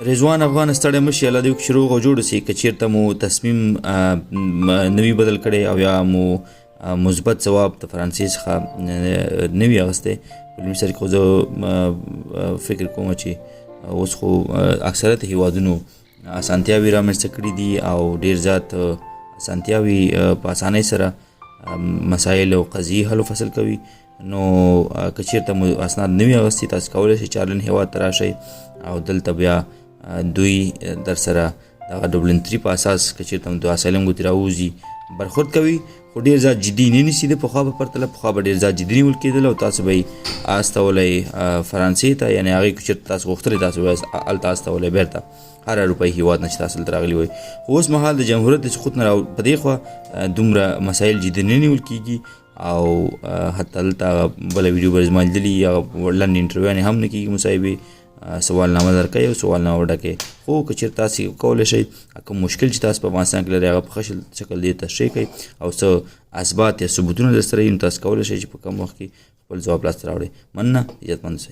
رضوان افغان ستړی مشي الله دې وکړي چې روغ او جوړ اوسئ که چېرته مو تصمیم نوي بدل کړی او یا مو مثبت ځواب د فرانسې څخه نه وي اخیستی په لومړي سر کې خو زه فکر کوم چې اوس خو اکثریت هیوادونو اسانتیاوې رامنځته کړي دي او ډېر زیات اسانتیاوې په اسانۍ سره مسایل او قضیې حل و فصل کوي. نو که چېرته مو اسناد نه وي اخیستي تاسو کولی شئ چې آیرلنډ هیواد ته راشئ او دلته بیا دوی در سره دغه ډبلن 3 په اساس که چېرته د اسایلم ګوتې راووځي برخورد کوي، خو ډېر زیات جدي نه نیسي. د پخوا په پرتله پخوا به ډېر زیات جدي نیول کېدل او تاسو به یې استولی فرانسې ته، یعنې هغې که چېرته تاسو غوښتلی تاسو به یې هلته استولی بیرته هر اروپایي هیواد نه چې تاسو دلته راغلي وئ. خو اوس مهال د جمهوریت د سقوط نه په دې خوا دومره مسایل جدي نه نیول کېږي او حتی هلته بله ویډیو به زما لیدلي یا لنډ انټرویوانې هم نه کېږي، مصاحبې سوالنامه درکوي او سوالنامه ډکوي. خو که چېرته تاسې کولی شئ کوم مشکل چې تاسو په افغانستان کې لرئ هغه په ښه شکل دې تشریح کړئ او څه اثبات یا ثبوتونه در سره وي نو تاسو کولی شئ چې په کم وخت کې خپل ځواب لاسته راوړئ. مننه، عزتمند اوسئ.